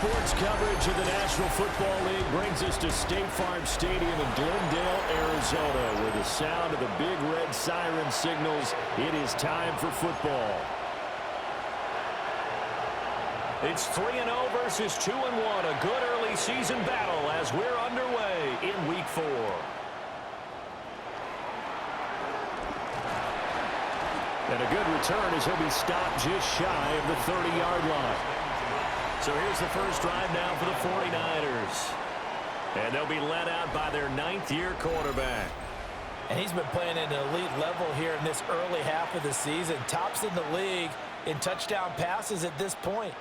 Sports coverage of the National Football League brings us to State Farm Stadium in Glendale, Arizona, where the sound of the big red siren signals it is time for football. It's 3-0 versus 2-1. A good early season battle as we're underway in Week 4. And a good return as he'll be stopped just shy of the 30-yard line. So here's the first drive now for the 49ers. And they'll be led out by their 9th-year quarterback. And he's been playing at an elite level here in this early half of the season. Tops in the league in touchdown passes at this point.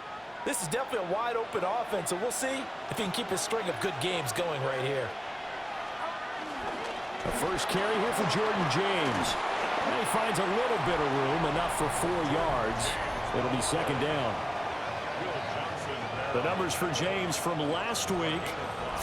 This is definitely a wide-open offense, so we'll see if he can keep his string of good games going right here. The first carry here for Jordan James. And he finds a little bit of room, enough for 4 yards. It'll be second down. The numbers for James from last week,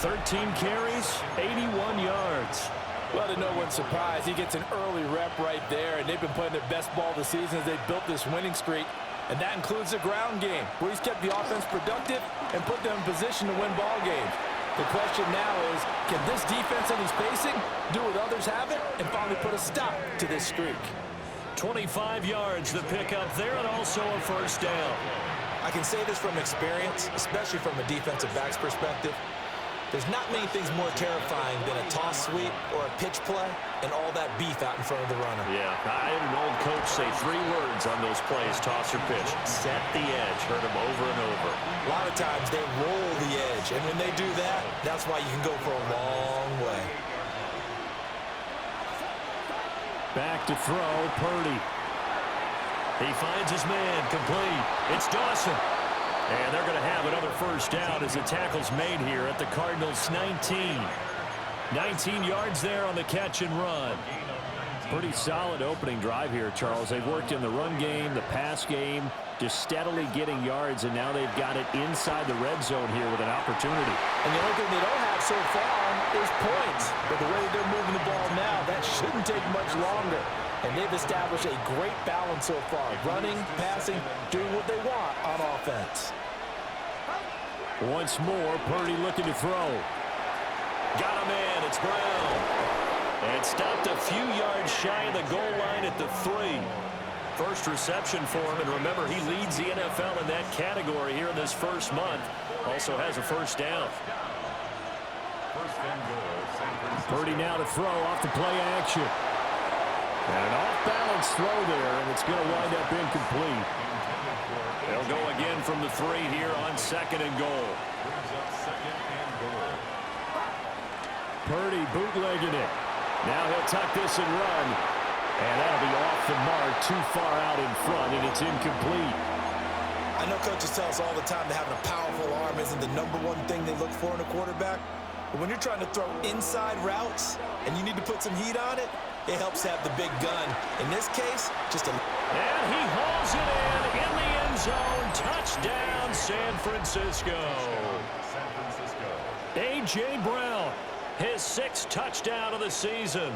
13 carries, 81 yards. Well, to no one's surprise, he gets an early rep right there, and they've been playing their best ball this season as they built this winning streak. And that includes the ground game, where he's kept the offense productive and put them in position to win ball games. The question now is, can this defense that he's facing do what others haven't and finally put a stop to this streak? 25 yards the pickup there, and also a first down. I can say this from experience, especially from a defensive back's perspective. There's not many things more terrifying than a toss sweep or a pitch play and all that beef out in front of the runner. Yeah, I had an old coach say 3 words on those plays, toss or pitch. Set the edge, heard him over and over. A lot of times they roll the edge, and when they do that, that's why you can go for a long way. Back to throw, Purdy. He finds his man, complete. It's Dawson. And they're going to have another first down as the tackle's made here at the Cardinals' 19. 19 yards there on the catch and run. Pretty solid opening drive here, Charles. They've worked in the run game, the pass game, just steadily getting yards, and now they've got it inside the red zone here with an opportunity. And the only thing they don't have so far is points. But the way they're moving the ball now, that shouldn't take much longer. And they've established a great balance so far. Running, passing, doing what they want on offense. Once more, Purdy looking to throw. Got a man, it's Brown. And stopped a few yards shy of the goal line at the 3. First reception for him, and remember, he leads the NFL in that category here in this first month. Also has a first down. Purdy now to throw off the play action. And an off-balance throw there, and it's going to wind up incomplete. They'll go again from the 3 here on 2nd and goal. Purdy bootlegging it. Now he'll tuck this and run. And that'll be off the mark, too far out in front, and it's incomplete. I know coaches tell us all the time that having a powerful arm isn't the #1 thing they look for in a quarterback. But when you're trying to throw inside routes and you need to put some heat on it, it helps have the big gun. In this case, just a... And he hauls it in the end zone. Touchdown, San Francisco. A.J. Brown, his 6th touchdown of the season.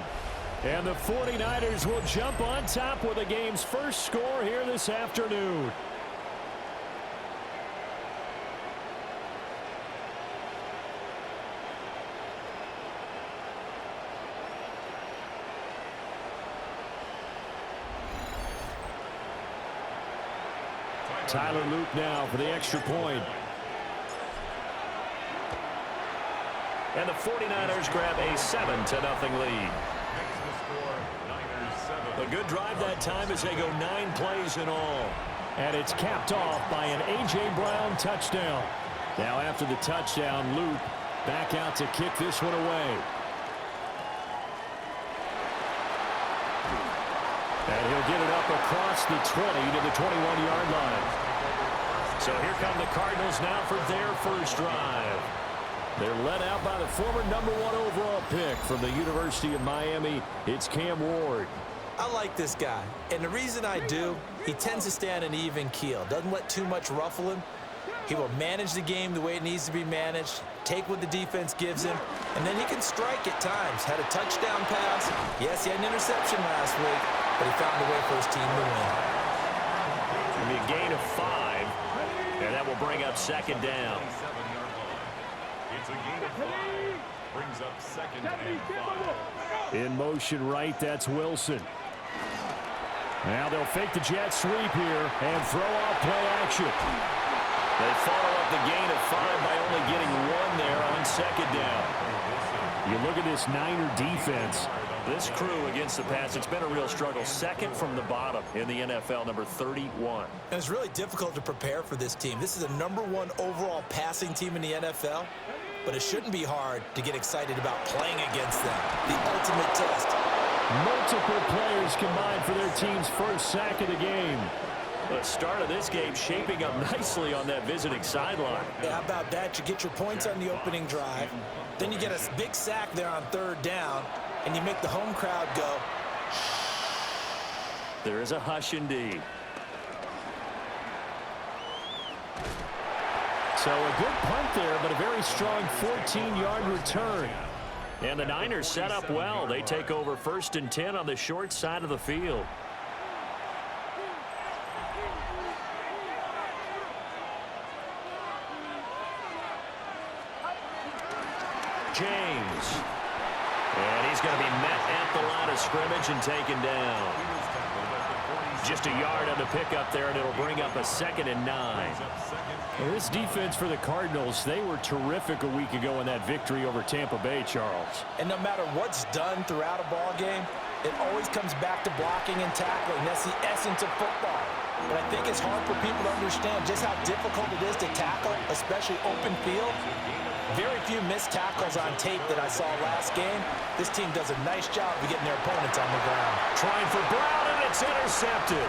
And the 49ers will jump on top with the game's first score here this afternoon. Tyler Luke now for the extra point. And the 49ers grab a 7-0 lead. A good drive that time as they go 9 plays in all. And it's capped off by an A.J. Brown touchdown. Now after the touchdown, Luke back out to kick this one away. And he'll get it up across the 20 to the 21-yard line. So here come the Cardinals now for their first drive. They're led out by the former #1 overall pick from the University of Miami. It's Cam Ward. I like this guy, and the reason I do, he tends to stay on an even keel. Doesn't let too much ruffle him. He will manage the game the way it needs to be managed, take what the defense gives him, and then he can strike at times. Had a touchdown pass. Yes, he had an interception last week, but he found a way for his team to win. It'll be a gain of 5, and that will bring up second down. It's a gain of 5. Brings up second and 5. In motion right, that's Wilson. Now they'll fake the jet sweep here and throw out play action. They follow up the gain of 5 by only getting 1 there on second down. You look at this Niner defense. This crew against the pass, it's been a real struggle. Second from the bottom in the NFL, number 31. And it's really difficult to prepare for this team. This is a #1 overall passing team in the NFL, but it shouldn't be hard to get excited about playing against them. The ultimate test. Multiple players combined for their team's first sack of the game. The start of this game shaping up nicely on that visiting sideline. Yeah, how about that? You get your points on the opening drive. Then you get a big sack there on 3rd down, and you make the home crowd go. There is a hush indeed. So a good punt there, but a very strong 14-yard return. And the Niners set up well. They take over 1st and 10 on the short side of the field. James. And he's going to be met at the line of scrimmage and taken down. Just a yard on the pickup there, and it'll bring up a 2nd and 9. Well, this defense for the Cardinals, they were terrific a week ago in that victory over Tampa Bay, Charles. And no matter what's done throughout a ball game, it always comes back to blocking and tackling. That's the essence of football. But I think it's hard for people to understand just how difficult it is to tackle, especially open field. Very few missed tackles on tape that I saw last game. This team does a nice job of getting their opponents on the ground. Trying for Brown, and it's intercepted.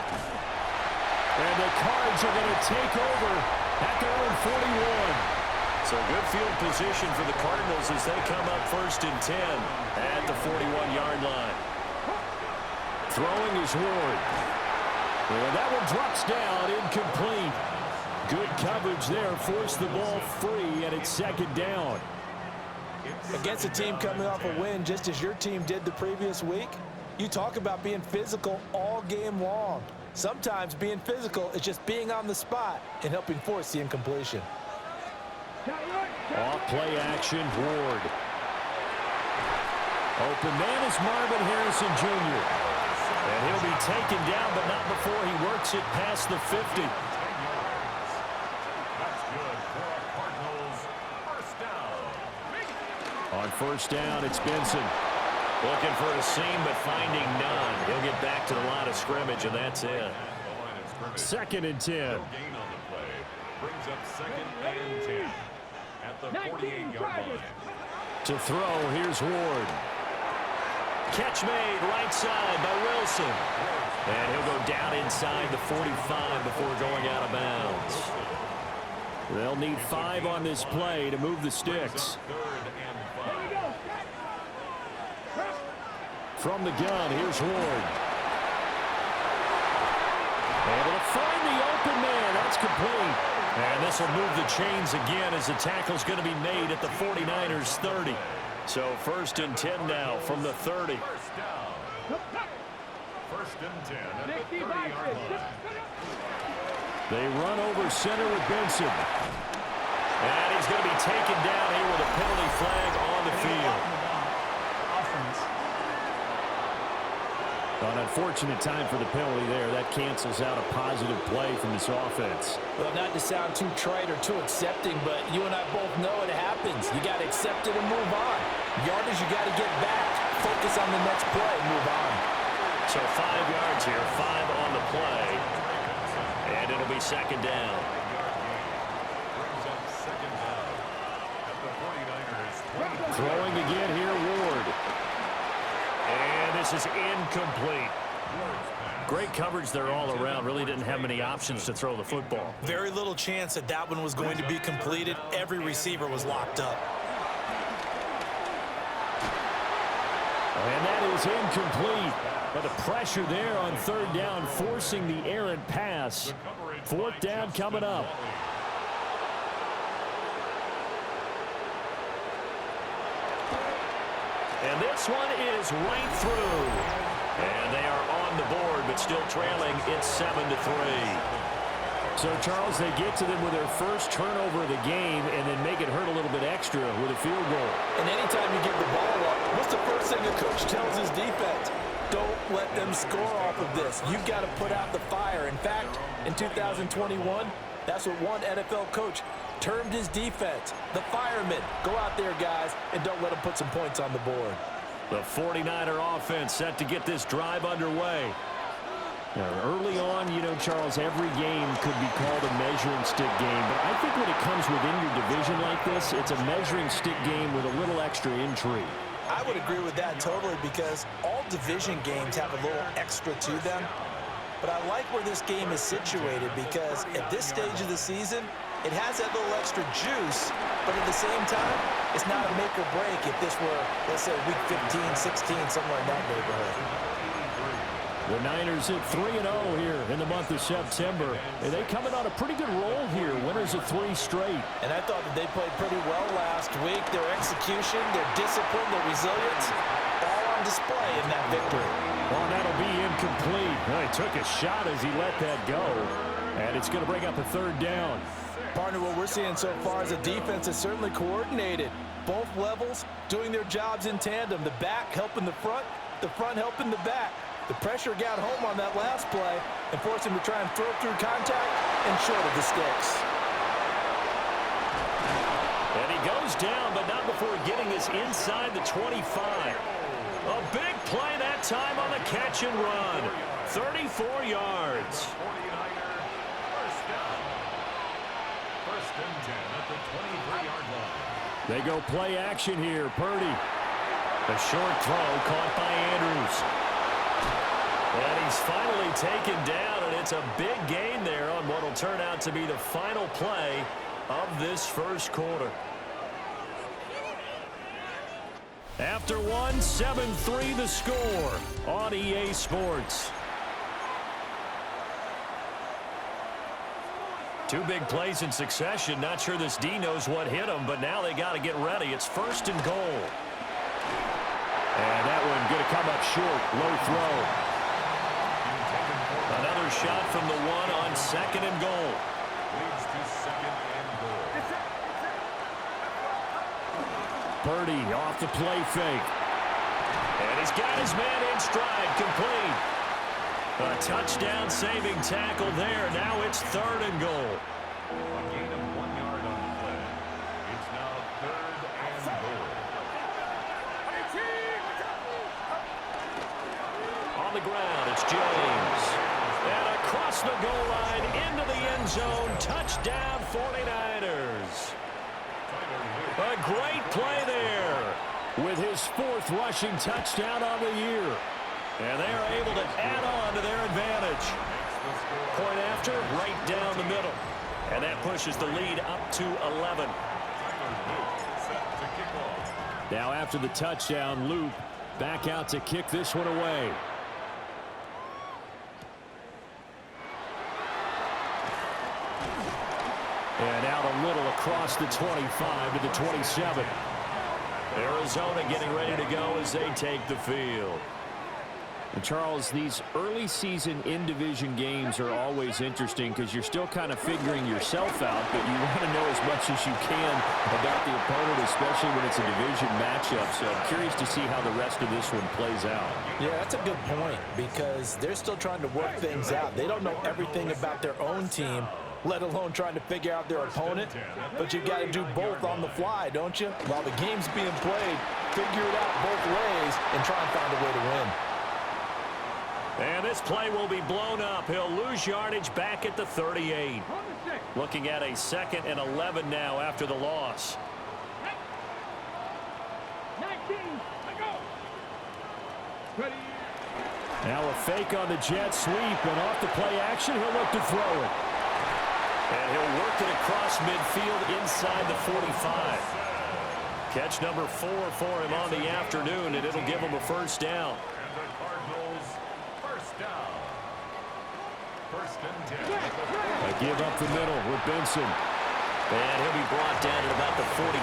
And the Cards are going to take over at their own 41. So good field position for the Cardinals as they come up 1st and 10 at the 41-yard line. Throwing is Ward. And that one drops down, incomplete. Good coverage there, forced the ball free, and it's 2nd down. Against a team coming off a win, just as your team did the previous week, you talk about being physical all game long. Sometimes being physical is just being on the spot and helping force the incompletion. Off play action, Ward. Open man is Marvin Harrison Jr. And he'll be taken down, but not before he works it past the 50. On 1st down, it's Benson. Looking for a seam, but finding none. He'll get back to the line of scrimmage, and that's it. 2nd and 10. Gain on the play. Brings up 2nd and 10 at the 48-yard line. To throw, here's Ward. Catch made right side by Wilson. And he'll go down inside the 45 before going out of bounds. They'll need 5 on this play to move the sticks. From the gun, here's Ward. Able to find the open man. That's complete. And this will move the chains again as the tackle's going to be made at the 49ers 30. So 1st and 10 now from the 30. 1st and 10 at the 30-yard line. They run over center with Benson. And he's going to be taken down here with a penalty flag on the field. An unfortunate time for the penalty there. That cancels out a positive play from this offense. Well, not to sound too trite or too accepting, but you and I both know it happens. You got to accept it and move on. Yardage, you got to get back. Focus on the next play and move on. So 5 yards here, 5 on the play. And it'll be 2nd down. Brings up 2nd down at the 49ers. Throwing again here, Ward. And this is incomplete. Great coverage there all around. Really didn't have many options to throw the football. Very little chance that that one was going to be completed. Every receiver was locked up. And that is incomplete. But the pressure there on 3rd down, forcing the errant pass. 4th down coming up. And this one is right through. And they are on the board, but still trailing. It's 7-3. So, Charles, they get to them with their first turnover of the game and then make it hurt a little bit extra field goal. And anytime you give the ball up, what's the first thing a coach tells his defense? Don't let them score off of this. You've got to put out the fire. In fact, in 2021, that's what one NFL coach termed his defense, the firemen. Go out there, guys, and don't let them put some points on the board. The 49er offense set to get this drive underway. Now, early on, you know, Charles, every game could be called a measuring stick game. But I think when it comes within your division like this, it's a measuring stick game with a little extra intrigue. I would agree with that totally because all division games have a little extra to them. But I like where this game is situated because at this stage of the season, it has that little extra juice, but at the same time, it's not a make or break if this were, let's say, week 15, 16, somewhere in that neighborhood. The Niners at 3-0 here in the month of September. And they coming on a pretty good roll here, winners of 3 straight. And I thought that they played pretty well last week. Their execution, their discipline, their resilience, all on display in that victory. Well, that'll be incomplete. Well, he took a shot as he let that go. And it's going to bring up a 3rd down. Partner, what we're seeing so far is a defense that's certainly coordinated. Both levels doing their jobs in tandem. The back helping the front helping the back. The pressure got home on that last play and forced him to try and throw through contact and short of the sticks. And he goes down, but not before getting this inside the 25. A big play that time on the catch and run. 34 yards. 49er first down. First and 10 at the 23-yard line. They go play action here. Purdy. A short throw caught by Andrews. And he's finally taken down, and it's a big gain there on what will turn out to be the final play of this first quarter. After one, 7-3 the score on EA Sports. 2 big plays in succession. Not sure this D knows what hit him, but now they got to get ready. It's 1st and goal. And that one going to come up short. Low throw. Another shot from the 1 on 2nd and goal. Leads to 2nd and goal. Purdy off the play fake. And he's got his man in stride, complete. A touchdown saving tackle there. Now it's 3rd and goal. A gain of 1 yard on the play. It's now 3rd and goal. On the ground, it's James. And across the goal line, into the end zone. Touchdown, 49ers. A great play there with his 4th rushing touchdown on the year. And they are able to add on to their advantage. Point after, right down the middle. And that pushes the lead up to 11. Now after the touchdown, Loop back out to kick this one away. And out a little across the 25 to the 27. Arizona getting ready to go as they take the field. And Charles, these early season in-division games are always interesting because you're still kind of figuring yourself out, but you want to know as much as you can about the opponent, especially when it's a division matchup. So I'm curious to see how the rest of this one plays out. Yeah, that's a good point because they're still trying to work things out. They don't know everything about their own team, let alone trying to figure out their opponent. But you've got to do both on the fly, don't you? While the game's being played, figure it out both ways and try and find a way to win. And this play will be blown up. He'll lose yardage back at the 38. Looking at a 2nd and 11 now after the loss. 19, go. Now a fake on the jet sweep, and off the play action, he'll look to throw it. And he'll work it across midfield inside the 45. Catch number 4 for him on the afternoon, and it'll give him a 1st down. And the Cardinals first down. 1st and 10. A give up the middle with Benson. And he'll be brought down at about the 42.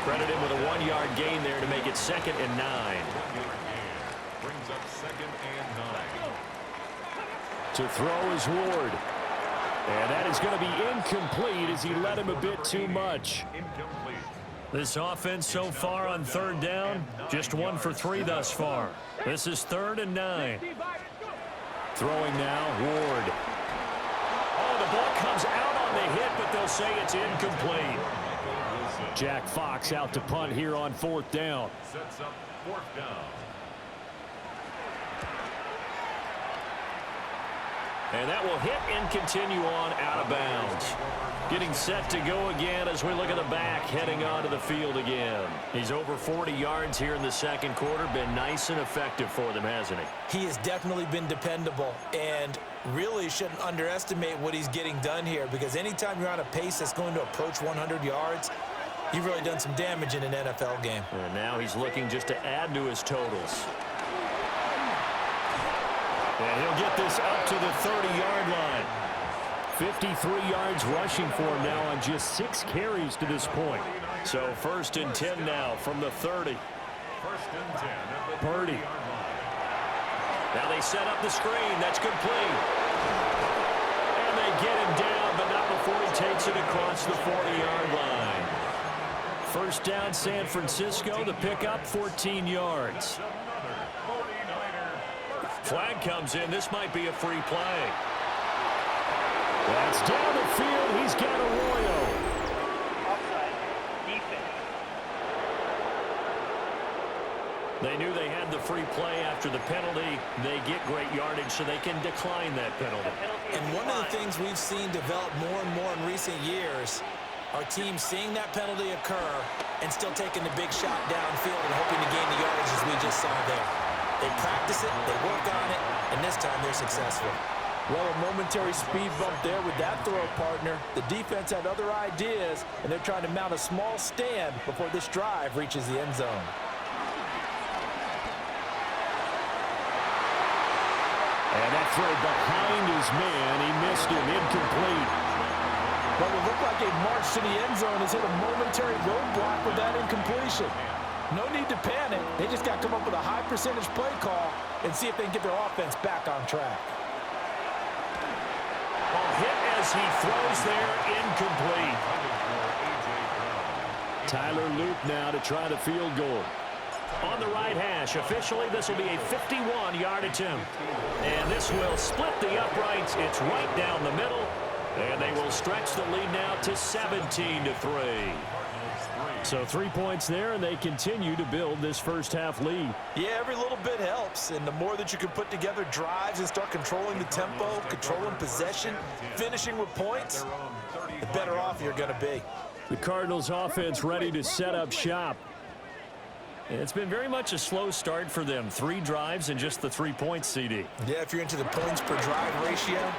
Credit him with a 1-yard gain there to make it 2nd and 9. 1-yard gain. Brings up 2nd and 9. To throw is Ward. And that is going to be incomplete as he led him a bit too much. Incomplete. This offense so far on third down, just 1 for 3 thus far. This is 3rd and 9. Throwing now, Ward. Oh, the ball comes out on the hit, but they'll say it's incomplete. Jack Fox out to punt here on 4th down. Sets up 4th down. And that will hit and continue on out of bounds. Getting set to go again as we look at the back, heading onto the field again. He's over 40 yards here in the second quarter. Been nice and effective for them, hasn't he? He has definitely been dependable, and really shouldn't underestimate what he's getting done here, because anytime you're on a pace that's going to approach 100 yards, you've really done some damage in an NFL game. And now he's looking just to add to his totals. And he'll get this up to the 30-yard line. 53 yards rushing for him now on just 6 carries to this point. So 1st and 10 now from the 30. 1st and 10 at the Purdy. 30-yard line. Now they set up the screen. That's complete. And they get him down, but not before he takes it across the 40-yard line. 1st down, San Francisco. The pickup, 14 yards. Flag comes in. This might be a free play. That's down the field. He's got Arroyo. Offside. Defense. They knew they had the free play after the penalty. They get great yardage, so they can decline that penalty. And one of the things we've seen develop more and more in recent years are teams seeing that penalty occur and still taking the big shot downfield and hoping to gain the yardage, as we just saw there. They practice it, they work on it, and this time they're successful. Well, a momentary speed bump there with that throw, partner. The defense had other ideas, and they're trying to mount a small stand before this drive reaches the end zone. And that throw behind his man, he missed him, incomplete. What would look like a march to the end zone has hit a momentary roadblock with that incompletion. No need to panic. They just got to come up with a high percentage play call and see if they can get their offense back on track. Hit as he throws there, incomplete. Tyler Loop now to try the field goal. On the right hash, officially this will be a 51-yard attempt. And this will split the uprights. It's right down the middle. And they will stretch the lead now to 17-3. So 3 points there, and they continue to build this first half lead. Yeah, every little bit helps, and the more that you can put together drives and start controlling the tempo, controlling possession, finishing with points, the better off you're going to be. The Cardinals offense ready to set up shop. And it's been very much a slow start for them. 3 drives and just the 3 points, CD. Yeah, if you're into the points per drive ratio,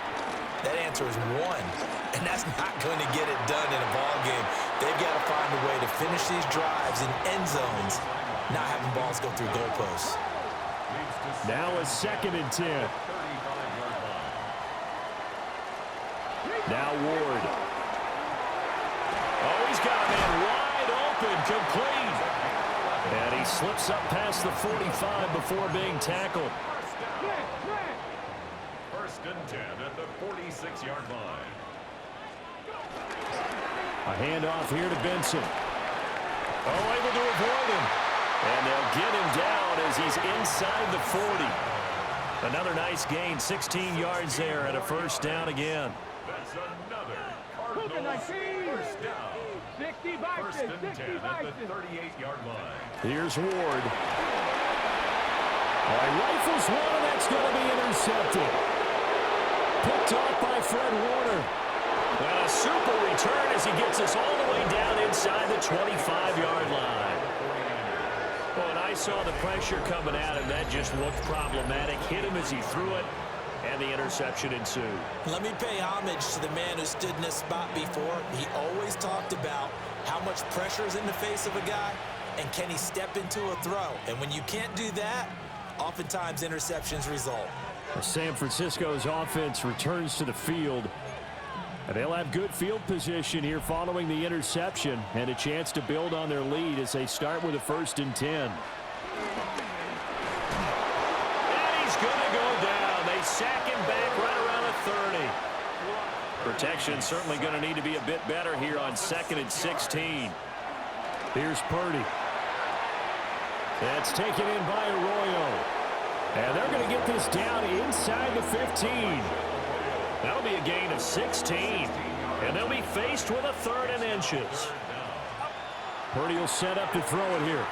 that answer is 1. And that's not going to get it done in a ball game. They've got to find a way to finish these drives in end zones, not having balls go through goalposts. Now a 2nd and 10. Now Ward. Oh, he's got a man wide open, complete. And he slips up past the 45 before being tackled. 1st and 10 at the 46-yard line. A handoff here to Benson. Oh, able to avoid him. And they'll get him down as he's inside the 40. Another nice gain, 16 yards there and a 1st down again. That's another Cardinals 1st down. 1st and 10 at the 38-yard line. Here's Ward. Oh, he rifles one, and that's going to be intercepted. Picked off by Fred Warner. And a super return as he gets us all the way down inside the 25-yard line. Well, and I saw the pressure coming at him. That just looked problematic. Hit him as he threw it, and the interception ensued. Let me pay homage to the man who stood in this spot before. He always talked about how much pressure is in the face of a guy, and can he step into a throw. And when you can't do that, oftentimes interceptions result. San Francisco's offense returns to the field. And they'll have good field position here following the interception and a chance to build on their lead as they start with a 1st and 10. And he's going to go down. They sack him back right around the 30. Protection certainly going to need to be a bit better here on 2nd and 16. Here's Purdy. That's taken in by Arroyo. And they're going to get this down inside the 15. That'll be a gain of 16. And they'll be faced with a 3rd and inches. Purdy will set up to throw it here.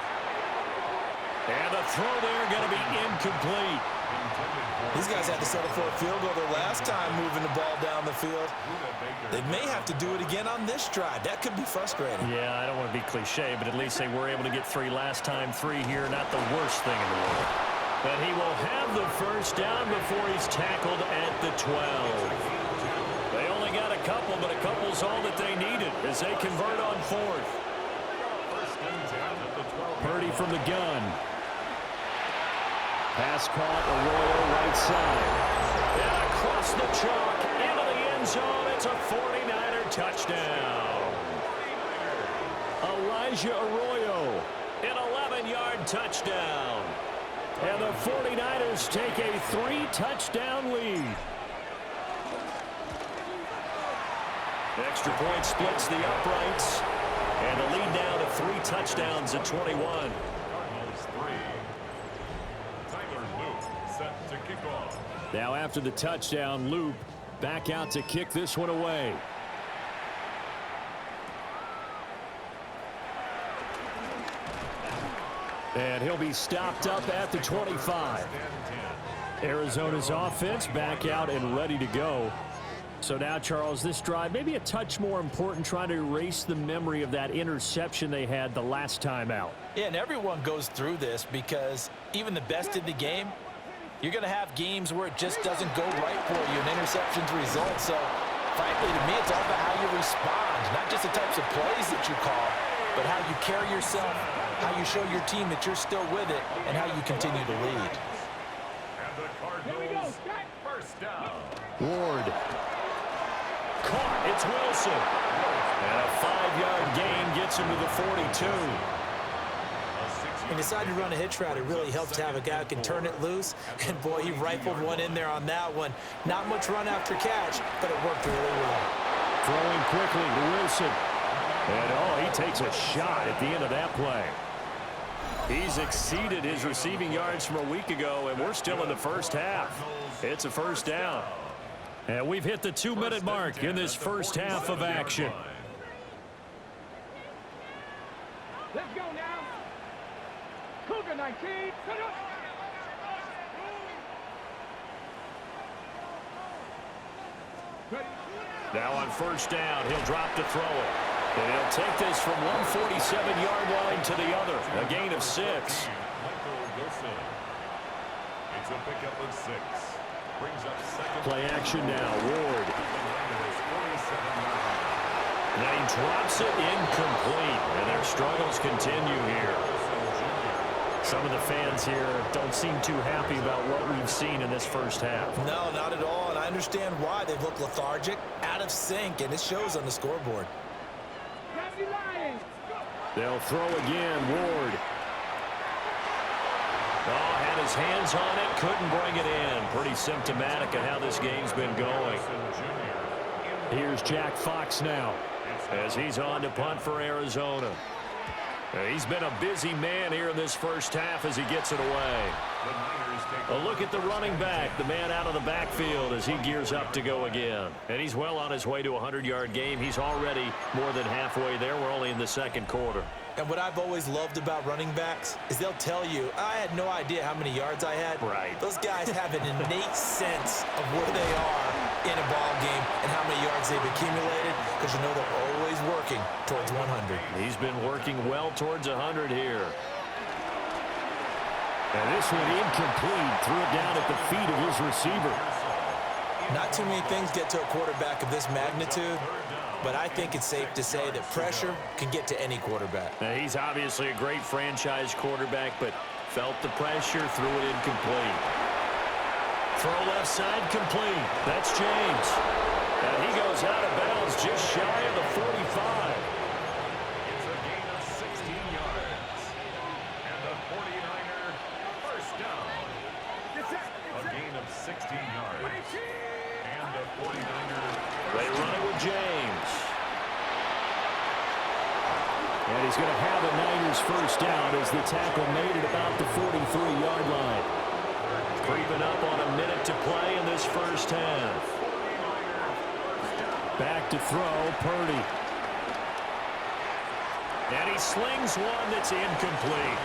And the throw there going to be incomplete. These guys had to settle for a field goal their last time moving the ball down the field. They may have to do it again on this drive. That could be frustrating. Yeah, I don't want to be cliche, but at least they were able to get 3 last time. 3 here, not the worst thing in the world. But he will have the first down before he's tackled at the 12. They only got a couple, but a couple's all that they needed as they convert on 4th. Purdy from the gun. Pass caught, Arroyo right side. And across the chalk, into the end zone. It's a 49er touchdown. Elijah Arroyo, an 11-yard touchdown. And the 49ers take a 3-touchdown lead. Extra point splits the uprights. And the lead now to 3 touchdowns at 21. Now after the touchdown, Loop back out to kick this one away. And he'll be stopped up at the 25. Arizona's offense back out and ready to go. So now, Charles, this drive maybe a touch more important, trying to erase the memory of that interception they had the last time out. Yeah, and everyone goes through this because even the best in the game, you're going to have games where it just doesn't go right for you, and interceptions result. So, frankly, to me, it's all about how you respond, not just the types of plays that you call, but how you carry yourself, how you show your team that you're still with it, and how you continue to lead. And the Cardinals, first down. Ward. Caught. It's Wilson. And a 5-yard gain gets him to the 42. He decided to run a hitch route. It really helps to have a guy who can turn it loose. And, boy, he rifled one in there on that one. Not much run after catch, but it worked really well. Throwing quickly to Wilson. And, he takes a shot at the end of that play. He's exceeded his receiving yards from a week ago, and we're still in the first half. It's a first down. And we've hit the 2-minute mark in this first half of action. Let's go now. Cougar 19. Now on first down, he'll drop to throw it. And he'll take this from 147-yard line to the other. A gain of 6. It's a pickup of 6. Brings up second. Play action now. Ward. Now he drops it incomplete. And their struggles continue here. Some of the fans here don't seem too happy about what we've seen in this first half. No, not at all, and I understand why. They look lethargic, out of sync, and it shows on the scoreboard. They'll throw again. Ward. Had his hands on it, couldn't bring it in. Pretty symptomatic of how this game's been going. Here's Jack Fox now as he's on to punt for Arizona. He's been a busy man here in this first half as he gets it away. A look at the running back, the man out of the backfield as he gears up to go again. And he's well on his way to a 100-yard game. He's already more than halfway there. We're only in the second quarter. And what I've always loved about running backs is they'll tell you, I had no idea how many yards I had. Right. Those guys have an innate sense of where they are in a ball game and how many yards they've accumulated, because you know they're always working towards 100. He's been working well towards 100 here. And this one incomplete. Threw it down at the feet of his receiver. Not too many things get to a quarterback of this magnitude, but I think it's safe to say that pressure can get to any quarterback. Now, he's obviously a great franchise quarterback, but felt the pressure, threw it incomplete. Throw left side complete. That's James. And he goes out of bounds just shy of the 45. It's a gain of 16 yards. And the 49er first down. A gain of 16 yards. And the 49er They run And he's going to have a Niners first down as the tackle made it about the 43-yard line. Creeping up on a minute to play in this first half. Back to throw, Purdy. And he slings one that's incomplete.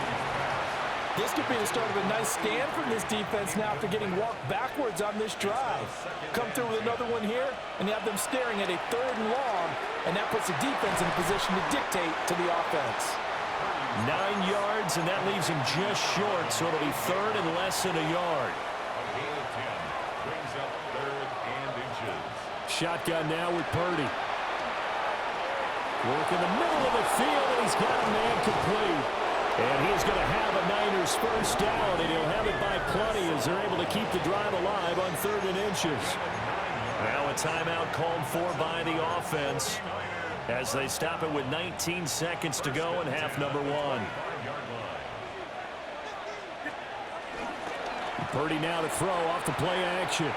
This could be the start of a nice stand from this defense now after getting walked backwards on this drive. Come through with another one here, and you have them staring at a 3rd and long, and that puts the defense in a position to dictate to the offense. 9 yards, and that leaves him just short, so it'll be 3rd and less than a yard. A gain of 10 brings up 3rd and inches. Shotgun now with Purdy. Work in the middle of the field, and he's got a man complete. And he's going to have a Niners first down, and he'll have it by plenty as they're able to keep the drive alive on 3rd and inches. Now a timeout called for by the offense as they stop it with 19 seconds to go in half number 1. Purdy now to throw off the play action.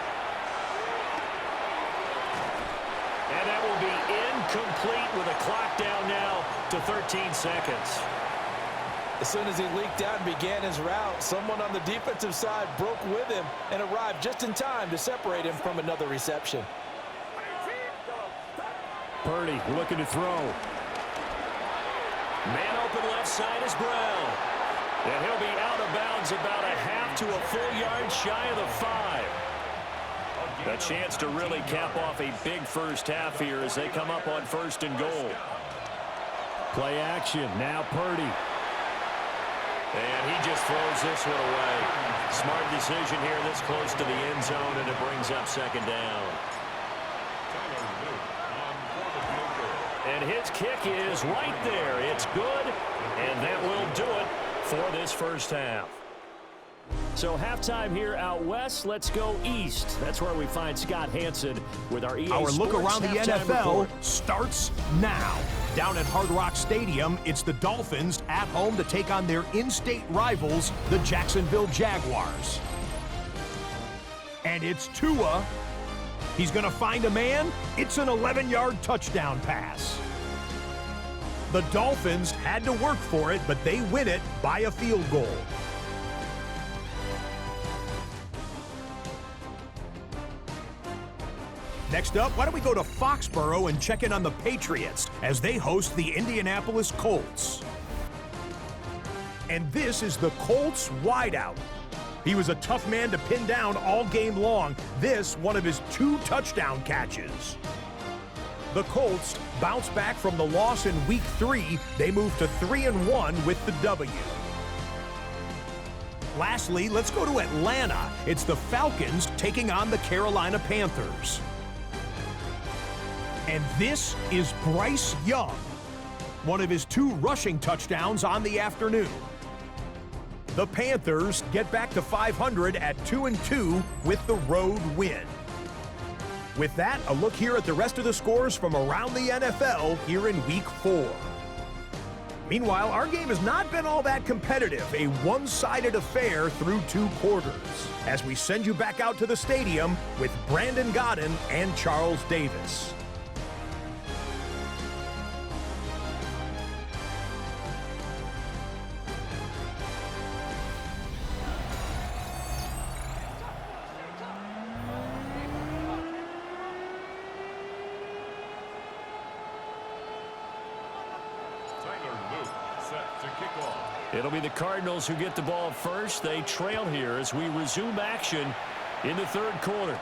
And that will be incomplete with a clock down now to 13 seconds. As soon as he leaked out and began his route, someone on the defensive side broke with him and arrived just in time to separate him from another reception. Purdy looking to throw. Man open left side is Brown. And he'll be out of bounds about a half to a full yard shy of the 5. A chance to really cap off a big first half here as they come up on 1st and goal. Play action, now Purdy. And he just throws this one away. Smart decision here this close to the end zone, and it brings up 2nd down. And his kick is right there. It's good, and that will do it for this first half. So halftime here out west. Let's go east. That's where we find Scott Hansen with our EA Our Sports look around the NFL report. starts now. Down at Hard Rock Stadium, it's the Dolphins at home to take on their in-state rivals, the Jacksonville Jaguars. And it's Tua. He's going to find a man. It's an 11-yard touchdown pass. The Dolphins had to work for it, but they win it by a field goal. Next up, why don't we go to Foxborough and check in on the Patriots as they host the Indianapolis Colts. And this is the Colts wideout. He was a tough man to pin down all game long. This, one of his 2 touchdown catches. The Colts bounce back from the loss in Week 3. They move to 3-1 with the W. Lastly, let's go to Atlanta. It's the Falcons taking on the Carolina Panthers. And this is Bryce Young, one of his 2 rushing touchdowns on the afternoon. The Panthers get back to 500 at 2-2 with the road win. With that, a look here at the rest of the scores from around the NFL here in Week 4. Meanwhile, our game has not been all that competitive, a one-sided affair through 2 quarters, as we send you back out to the stadium with Brandon Godden and Charles Davis. It'll be the Cardinals who get the ball first. They trail here as we resume action in the 3rd quarter.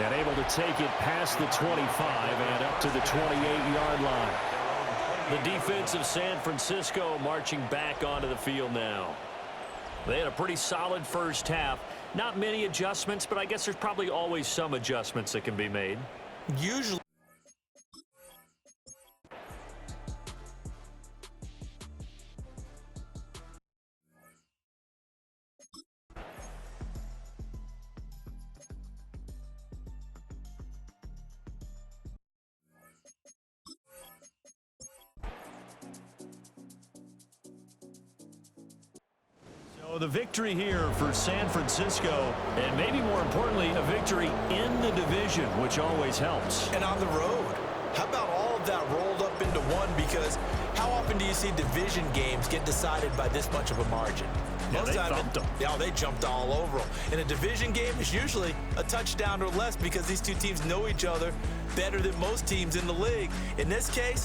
And able to take it past the 25 and up to the 28-yard line. The defense of San Francisco marching back onto the field now. They had a pretty solid first half. Not many adjustments, but I guess there's probably always some adjustments that can be made. Usually. So the victory here for San Francisco, and maybe more importantly, a victory in the division, which always helps. And on the road. How about all because how often do you see division games get decided by this much of a margin? Yeah, Most they times, thumped 'em. yeah, they jumped all over them. In a division game, it's usually a touchdown or less because these two teams know each other better than most teams in the league. In this case,